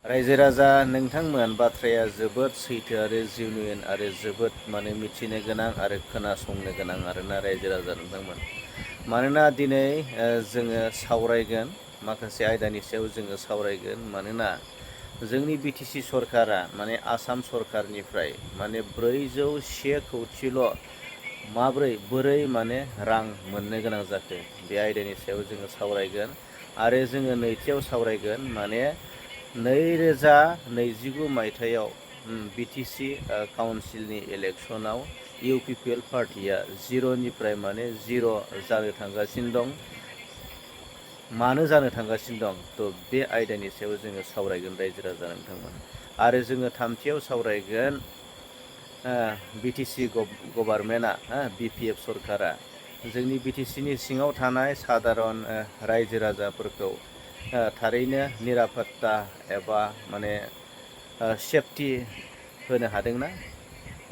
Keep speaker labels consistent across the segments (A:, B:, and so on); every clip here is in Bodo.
A: रायजो राजा नोंथांमोन बाथ्राया जोबोद सैथो आरो जिउनियन आरो जोबोद मिथिनो गोनां आरो खोनासंनो गोनां आरोना रायजो राजा नोंथांमोन। मानोना दिनै जोङो सावरायगोन माखासे आयदानि सायाव जोङो सावरायगोन मानोना जोंनि बिटिसि सरकारा आसाम सरकारनिफ्राय 401 कौटिल' बोरै रां मोननो गोनां जाखो बे आयदानि सायाव जोङो सावरायगोन आरो जोङो नैथियाव सावरायगोन 2029 मायथाइयाव बिटिसि काउन्सिलनि इलेक्सनाव इउपिपिएल पार्टिया जिर'निफ्राय जिर' जानो थांगासिनो दं। मानो जानो थांगासिनो दं थ' बे आयदानि सायाव जोङो सावरायगोन रायजो राजा नोंथांमोन। आरो जोङो थामथियाव सावरायगोन बिटिसि गभार्नमेन्टआ बिपिएफ सरकारा जोंनि बिटिसिनि सिङाव थानाय सादारन रायजो राजाफोरखौ थारैनो निरापत्ता एबा सेफटि होनो हादोंना?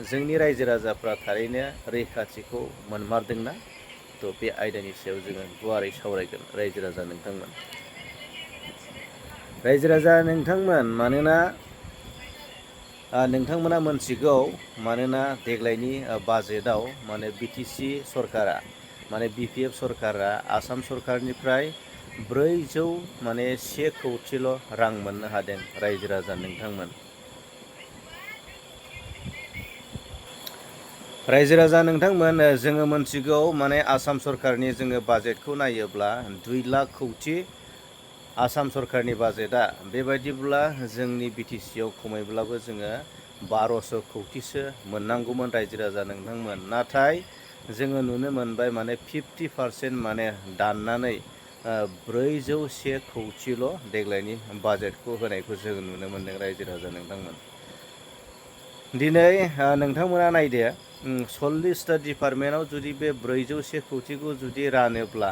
A: जोंनि रायजो राजाफ्रा थारैनो रैखाथिखौ मोनमारदोंना? थ' बे आयदानि सायाव जोङो गुवारै सावरायगोन रायजो राजा नोंथांमोन। रायजो राजा नोंथांमोन मानोना नोंथांमोना मोनथिगौ मानोना देग्लायनि बाजेटआव बिटिसि सरकारा बिपिएफ सरकारा आसाम सरकारनिफ्राय 401 कौटिल' रां मोननो हादों रायजो राजा नोंथांमोन। रायजो राजा नोंथांमोन जोङो मोनथिगौ आसाम सरकारनि जोङो बाजेटखौ नायोब्ला 2 लाख कौटि आसाम सरकारनि बाजेटआ बेबायदिब्ला जोंनि बिटिसिआव खमैब्लाबो जोङो 1200 कौटिसो मोननांगौमोन रायजो राजा नोंथांमोन। नाथाय जोङो नुनो मोनबाय 50% दाननानै 401 कौटिल' देग्लायनि बाजेटखौ होनायखौ जों नुनो मोनदों रायजो राजा नोंथांमोन। दिनै नोंथांमोना नायदो 40टा डिपार्टमेन्टआव जुदि बे 401 कौटिखौ जुदि रानोब्ला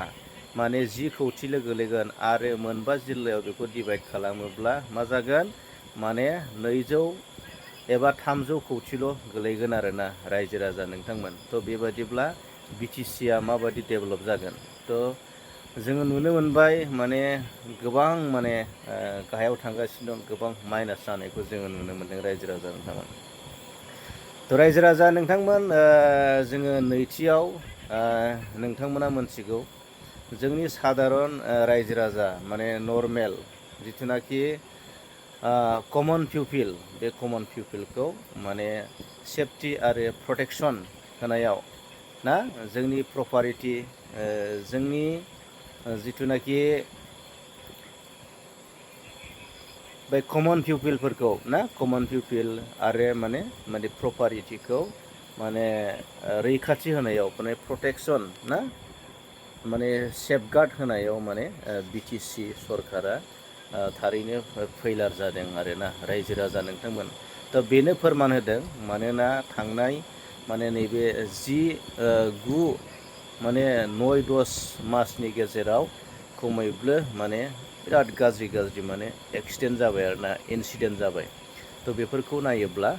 A: 10 कौटिल' गोलैगोन आरो मोनबा जिल्लायाव बेखौ डिभाइड खालामोब्ला मा जागोन 200 एबा 300 कौटिल' गोलैगोन आरोना रायजो राजा नोंथांमोन। थ' बेबादिब्ला बिटिसिआ माबायदि डेभेलप जागोन? थ' जोङो नुनो मोनबाय गोबां गाहायाव थांगासिनो दं, गोबां माइनास जानायखौ जोङो नुनो मोनदों रायजो राजा नोंथांमोन। थ' रायजो राजा नोंथांमोन जोङो नैथियाव नोंथांमोना मोनथिगौ जोंनि सादारन रायजो राजा नर्मेल जिथुनाखि कमन पिउपिल बे कमन पिउपिलखौ सेफटि आरो प्रटेक्सन होनायाव ना जोंनि प्रपारिटि जोंनि जिथुनाखि बे कमन पिउपिलफोरखौ ना कमन पिउपिल आरो प्रपारिटिखौ रैखाथि होनायाव प्रटेक्सन ना सेफगार्ड होनायाव बिटिसि सरकारा थारैनो फैलार जादों आरोना रायजो राजा नोंथांमोन। दा बेनो फोरमान होदों मानोना थांनाय नैबे 9-10 मासनि गेजेराव खमैबो बिराद गाज्रि एक्सिडेन्ट जाबाय आरोना इन्सिडेन्ट जाबाय। थ' बेफोरखौ नायोब्ला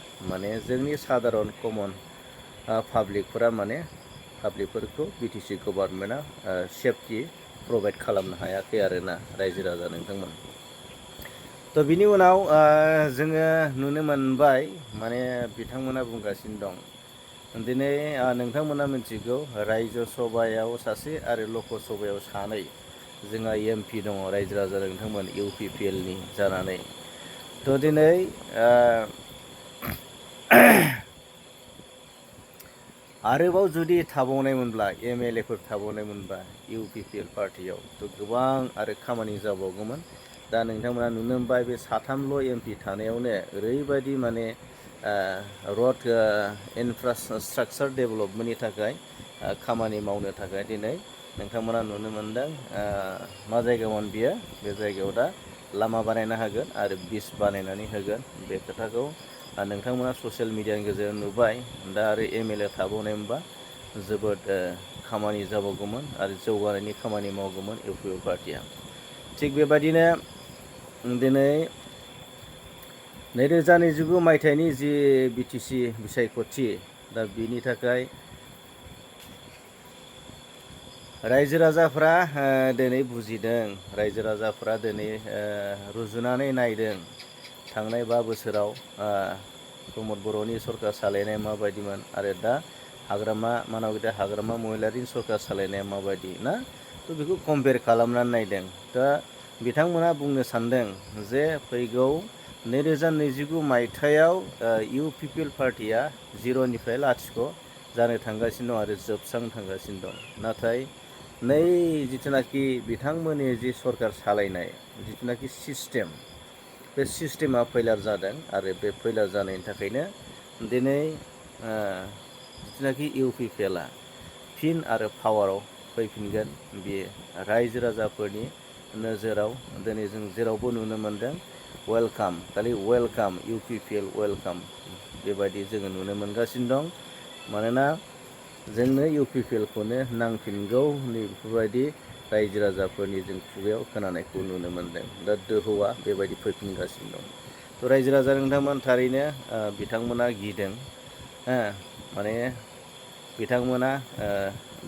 A: जोंनि सादारन कमन पाब्लिकफोरा पाब्लिकफोरखौ बिटिसि गभार्नमेन्टआ सेफटि प्रभाइड खालामनो हायाखै आरोना रायजो राजा नोंथांमोन। थ' बिनि उनाव जोङो नुनो मोनबाय बिथांमोना बुंगासिनो दं दिनै नोंथांमोना मिथिगौ रायजो सभायाव सासे आरो लक सभायाव सानै जोंहा एमपि दङ रायजो राजा नोंथांमोन इउपिपिएलनि जानानै। थ' दिनै आरोबाव जुदि थाबावनायमोनब्ला एमएलएफोर थाबावनायमोनबा इउपिपिएल पार्टियाव थ' गोबां आरो खामानि जाबावगौमोन। दा नोंथांमोना नुनो मोनबाय बे साथामल' एमपि थानायावनो ओरैबायदि रड इनफ्रास्ट्राक्चार डेभेलपमेन्टनि थाखाय खामानि मावनो थाखाय दिनै नोंथांमोना नुनो मोनदों मा जायगामोन बियो बे जायगायाव दा लामा बानायनो हागोन आरो ब्रिज बानायनानै होगोन बे खोथाखौ नोंथांमोना ससियेल मिडियानि गेजेरजों नुबाय। दा आरो एमएलए थाबावनायमोनबा जोबोद खामानि जाबावगौमोन आरो जौगानायनि खामानि मावगौमोन इउपिपिएल पार्टिया। थिग बेबायदिनो दिनै 2029 मायथाइनि जि बिटिसि बिसायख'थि दा बिनि थाखाय रायजो राजाफ्रा दिनै बुजिदों, रायजो राजाफ्रा दिनै रुजुनानै नायदों थांनाय 5 बोसोराव प्रमद बर'नि सरकार सालायनाया माबायदिमोन आरो दा हाग्रामा मानावगिरि हाग्रामा महिलारिनि सरकार सालायनाया माबायदि ना तो बेखौ कम्पेयार खालामनानै नायदों। दा बिथांमोना बुंनो सानदों जे फैगौ 2029 मायथाइयाव UPPL पार्टिया 0निफ्राय 0 जानो थांगासिनो दं आरो जोबस्रांनो थांगासिनो दं। नाथाय नै जिथुनाखि बिथांमोननि जि सरकार सालायनाय जिथुनाखि सिस्टेम बे सिस्टेमा फेलार जादों आरो बे फेलार जानायनि थाखायनो दिनै जिथुनाखि UPPLआ फिन आरो पावाराव फैफिनगोन बेयो रायजो राजाफोरनि नोजोराव दिनै जों जेरावबो नुनो मोनदों वेलकाम खालि वेलकाम UPPL वेलकाम बेबायदि जोङो नुनो मोनगासिनो दं। मानोना जोंनो UPPLखौनो नांफिनगौ बेफोरबायदि रायजो राजाफोरनि जों खुगायाव खोनानायखौ नुनो मोनदों। दा दोहौआ बेबायदि फैफिनगासिनो दं। तो रायजो राजा नोंथांमोन थारैनो बिथांमोना गिदों माने बिथांमोना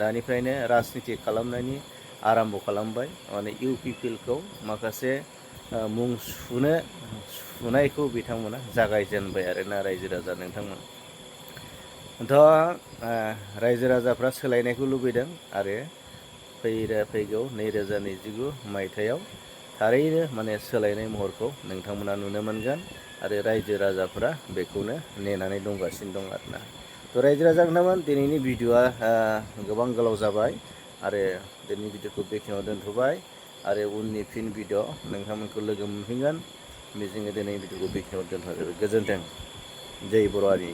A: दानिफ्रायनो राजनिति खालामनायनि आराम्भ खालामबाय माने UPPLखौ माखासे मुं सुनायखौ बिथांमोना जागायजेनबाय आरोना रायजो राजा नोंथांमोन। रायजो राजाफ्रा सोलायनायखौ लुबैदों आरो फैगौ 2029 मायथाइयाव थारैनो माने सोलायनाय महरखौ नोंथांमोना नुनो मोनगोन आरो रायजो राजाफ्रा बेखौनो नेनानै दंगासिनो दं आरोना। तो रायजो राजा नोंथांमोन दिनैनि भिडिअआ गोबां गोलाव जाबाय आरो दिनैनि भिडिअखौ बेखिनियाव दोनथ'बाय आरो उननि फिन भिडिअ नोंथांमोनखौ लोगो मोनफिनगोन मिजिंजों दिनैनि भिडिअखौ बेखिनियाव दोनथ'बाय। गोजोन्थों। जय बर' हारि।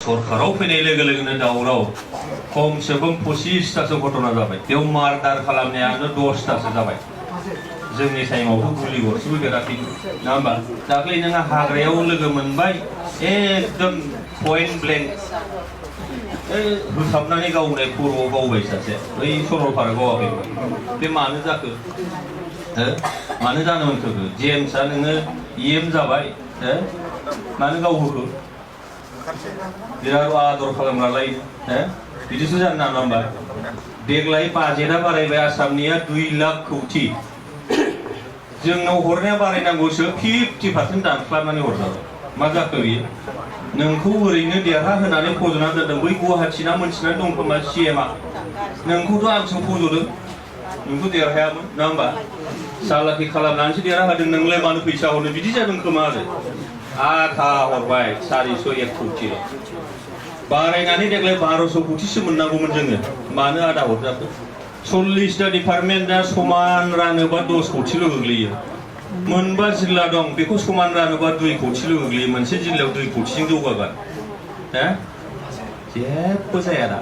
B: सरकाराव फैनाय लोगो लोगोनो दावराव खमसे खम 25तासो घटना जाबाय। बेयाव मार्डार खालामनायानो 10तासो जाबाय। जोंनि टाइमावथ' गुलि गरसेबो बेराखै नङा होमबा? दाख्लै नोङो हाग्रायाव लोगो मोनबाय एकदम पइन्ट ब्लेंक होसाबनानै गावनाय खर'आव गावबाय सासे बै सरलपारा गावाखै बे मानो जाखो मानो जानो मोनखो जेम्सआ नोङो EM जाबाय मानो गावहोखो बिराद आदर खालामग्रालाय बिदिसो जानो नाङा होमबा? देग्लाय बाजेटआ बारायबाय आसामनिया 2 लाख कौटि जोंनाव हरनाया बारायनांगौसो 50% दानख्लाबनानै हरजाबाय। मा जाखो बियो? नोंखौ ओरैनो देरहा होनानै फज'नानै दोनदों बै गुवाहाटिना मोनथिनानै दं खोमा CMआ नोंखौथ' आंसो फज'दों नोंखौ देरहायामोन नङा होमबा? सालाखि खालामनानैसो देरहादों नोंलाय मानो फैसा हरनो बिदि जादों खोमा आरो आधा हरबाय 401 कौटि बारायनानै देग्लाय 1200 कौटिसो मोननांगौमोन जोङो मानो आधा हरजाखो? 40टा डिपार्टमेन्टआ समान रानोबा 10 कौटिल' गोग्लैयो। मोनबा जिल्ला दं बेखौ समान रानोबा 2 कौटिल' गोग्लैयो। मोनसे जिल्लायाव 2 कौटिजों जौगागोन जेबो जाया दा।